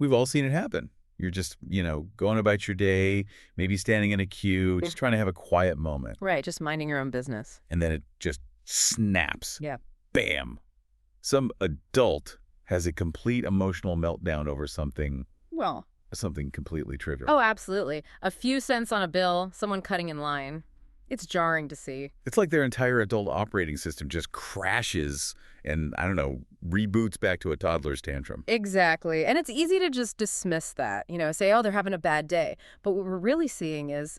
We've all seen it happen. You're just, going about your day, maybe standing in a queue, just trying to have a quiet moment. Right, just minding your own business. And then it just snaps. Yeah. Bam. Some adult has a complete emotional meltdown over something Well, completely trivial. oh, absolutely. A few cents on a bill, someone cutting in line. It's jarring to see. It's like their entire adult operating system just crashes and, I don't know, reboots back to a toddler's tantrum. Exactly. And it's easy to just dismiss that, say, oh, they're having a bad day. But what we're really seeing is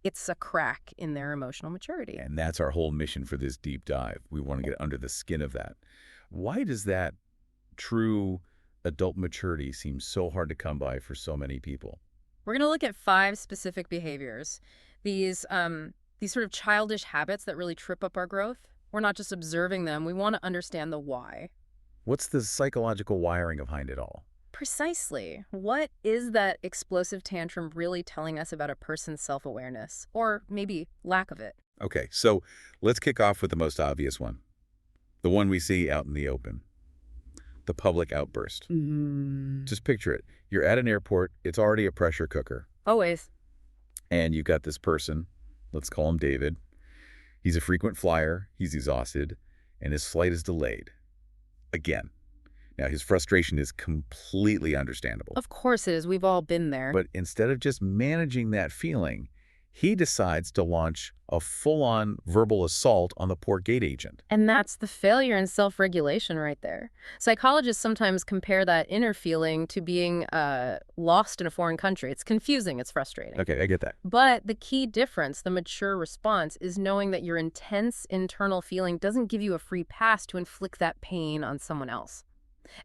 it's a crack in their emotional maturity. And that's our whole mission for this deep dive. We want to get under the skin of that. Why does that true adult maturity seem so hard to come by for so many people? We're going to look at 5 specific behaviors. These sort of childish habits that really trip up our growth. We're not just observing them. We want to understand the why. What's the psychological wiring behind it all? Precisely. What is that explosive tantrum really telling us about a person's self-awareness? Or maybe lack of it? Okay, so let's kick off with the most obvious one. The one we see out in the open. The public outburst. Just picture it. You're at an airport. It's already a pressure cooker. Always. And you've got this person, let's call him David. He's a frequent flyer, he's exhausted, and his flight is delayed. Again. Now, his frustration is completely understandable. Of course it is. We've all been there. But instead of just managing that feeling, he decides to launch a full-on verbal assault on the port gate agent. And that's the failure in self-regulation right there. Psychologists sometimes compare that inner feeling to being lost in a foreign country. It's confusing. It's frustrating. Okay, I get that. But the key difference, the mature response, is knowing that your intense internal feeling doesn't give you a free pass to inflict that pain on someone else,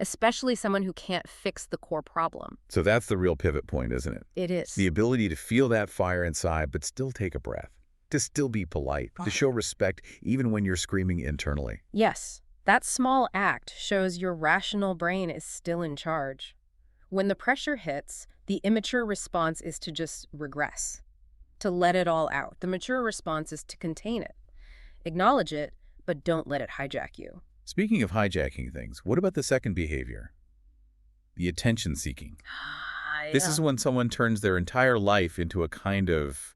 especially someone who can't fix the core problem. So that's the real pivot point, isn't it? It is. The ability to feel that fire inside, but still take a breath. To still be polite. To show respect even when you're screaming internally. Yes. That small act shows your rational brain is still in charge. When the pressure hits, the immature response is to just regress, to let it all out. The mature response is to contain it. Acknowledge it, but don't let it hijack you. Speaking of hijacking things, what about the second behavior? The attention-seeking. This is when someone turns their entire life into a kind of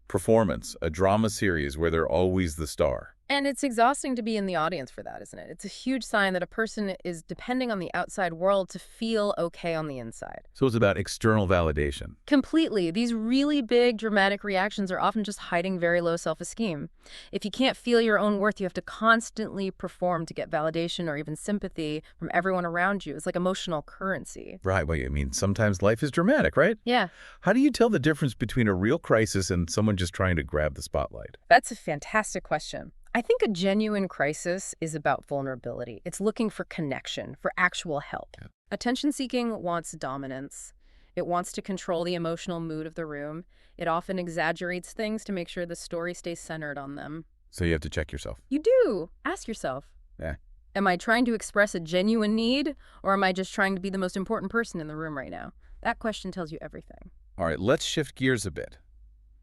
performance, a drama series where they're always the star. And it's exhausting to be in the audience for that, isn't it? It's a huge sign that a person is depending on the outside world to feel okay on the inside. So it's about external validation. Completely. These really big, dramatic reactions are often just hiding very low self-esteem. If you can't feel your own worth, you have to constantly perform to get validation or even sympathy from everyone around you. It's like emotional currency. Right. Well, I mean, sometimes life is dramatic, right? Yeah. How do you tell the difference between a real crisis and someone just trying to grab the spotlight? That's a fantastic question. I think a genuine crisis is about vulnerability. It's looking for connection, for actual help. Yeah. Attention-seeking wants dominance. It wants to control the emotional mood of the room. It often exaggerates things to make sure the story stays centered on them. So you have to check yourself. You do. Ask yourself. Yeah. Am I trying to express a genuine need, or am I just trying to be the most important person in the room right now? That question tells you everything. All right, let's shift gears a bit.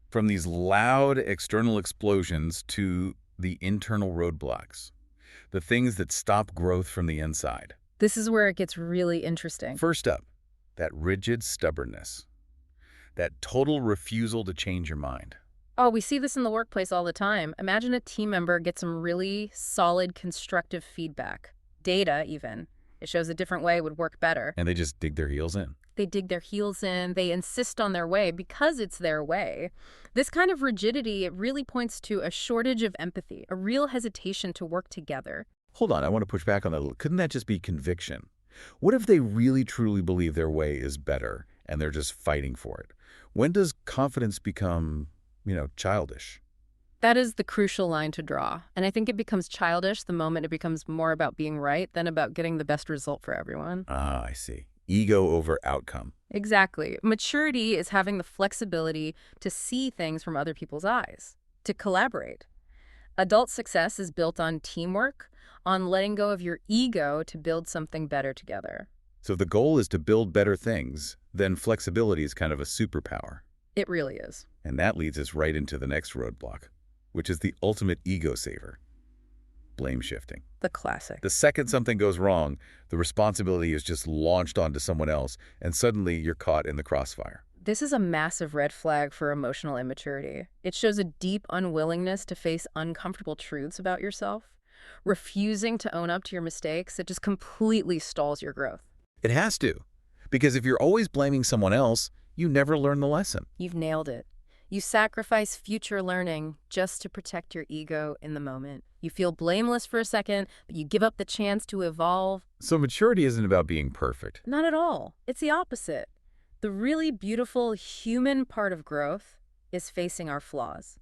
From these loud external explosions to the internal roadblocks, the things that stop growth from the inside. This is where it gets really interesting. First up, that rigid stubbornness, that total refusal to change your mind. Oh, we see this in the workplace all the time. Imagine a team member gets some really solid, constructive feedback. Data, even. It shows a different way would work better. And they just dig their heels in. They dig their heels in. They insist on their way because it's their way. This kind of rigidity, it really points to a shortage of empathy, a real hesitation to work together. Hold on, I want to push back on that a little. Couldn't that just be conviction? What if they really truly believe their way is better and they're just fighting for it? When does confidence become, childish? That is the crucial line to draw. And I think it becomes childish the moment it becomes more about being right than about getting the best result for everyone. Ah, I see. Ego over outcome. Exactly. Maturity is having the flexibility to see things from other people's eyes, to collaborate. Adult success is built on teamwork, on letting go of your ego to build something better together. So if the goal is to build better things, then flexibility is kind of a superpower. It really is. And that leads us right into the next roadblock, which is the ultimate ego saver. blame shifting. The classic. The second something goes wrong, the responsibility is just launched onto someone else, and suddenly you're caught in the crossfire. This is a massive red flag for emotional immaturity. It shows a deep unwillingness to face uncomfortable truths about yourself. Refusing to own up to your mistakes, it just completely stalls your growth. It has to, because if you're always blaming someone else, you never learn the lesson. You've nailed it. You sacrifice future learning just to protect your ego in the moment. You feel blameless for a second, but you give up the chance to evolve. So maturity isn't about being perfect. Not at all. It's the opposite. The really beautiful human part of growth is facing our flaws.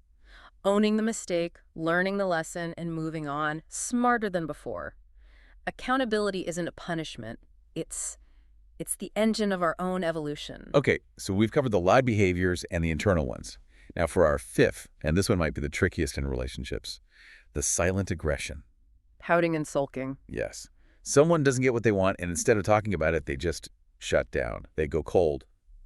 Owning the mistake, learning the lesson, and moving on, smarter than before. Accountability isn't a punishment. It's the engine of our own evolution. Okay, so we've covered the loud behaviors and the internal ones. Now for our fifth, and this one might be the trickiest in relationships, the silent aggression. Pouting and sulking. Yes. Someone doesn't get what they want, and instead of talking about it, they just shut down. They go cold,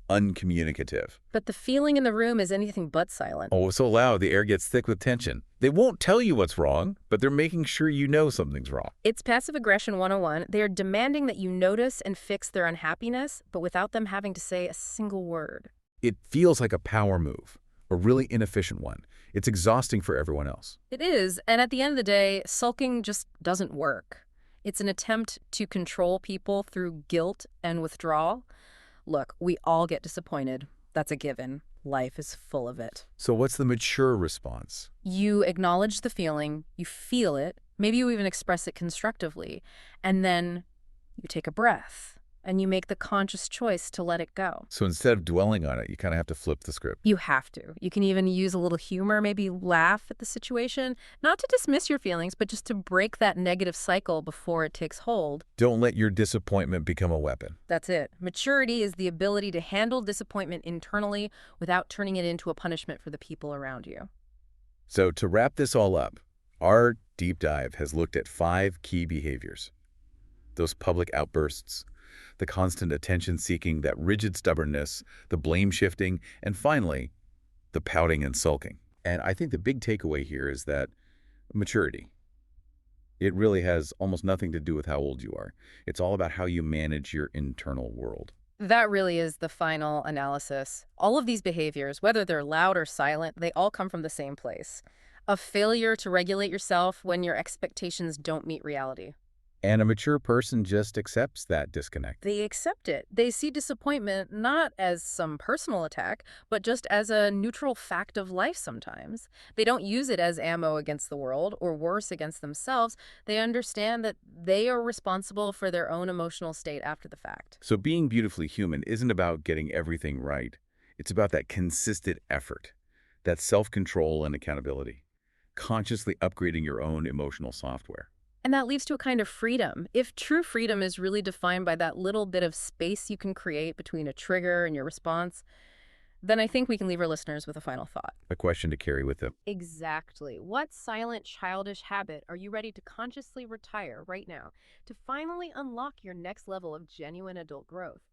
uncommunicative. But the feeling in the room is anything but silent. Oh, so loud, the air gets thick with tension. They won't tell you what's wrong, but they're making sure you know something's wrong. It's passive aggression 101. They are demanding that you notice and fix their unhappiness, but without them having to say a single word. It feels like a power move, a really inefficient one. It's exhausting for everyone else. It is, and at the end of the day, sulking just doesn't work. It's an attempt to control people through guilt and withdrawal. Look, we all get disappointed. That's a given. Life is full of it. So what's the mature response? You acknowledge the feeling, you feel it, maybe you even express it constructively, and then you take a breath and you make the conscious choice to let it go. So instead of dwelling on it, you kind of have to flip the script. You have to. You can even use a little humor, maybe laugh at the situation, not to dismiss your feelings, but just to break that negative cycle before it takes hold. Don't let your disappointment become a weapon. That's it. Maturity is the ability to handle disappointment internally without turning it into a punishment for the people around you. So to wrap this all up, our deep dive has looked at 5 key behaviors. Those public outbursts, the constant attention-seeking, that rigid stubbornness, the blame-shifting, and finally, the pouting and sulking. And I think the big takeaway here is that maturity, it really has almost nothing to do with how old you are. It's all about how you manage your internal world. That really is the final analysis. All of these behaviors, whether they're loud or silent, they all come from the same place. A failure to regulate yourself when your expectations don't meet reality. And a mature person just accepts that disconnect. They accept it. They see disappointment not as some personal attack, but just as a neutral fact of life sometimes. They don't use it as ammo against the world or worse against themselves. They understand that they are responsible for their own emotional state after the fact. So being beautifully human isn't about getting everything right. It's about that consistent effort, that self-control and accountability, consciously upgrading your own emotional software. And that leads to a kind of freedom. If true freedom is really defined by that little bit of space you can create between a trigger and your response, then I think we can leave our listeners with a final thought. A question to carry with them. Exactly. What silent, childish habit are you ready to consciously retire right now to finally unlock your next level of genuine adult growth?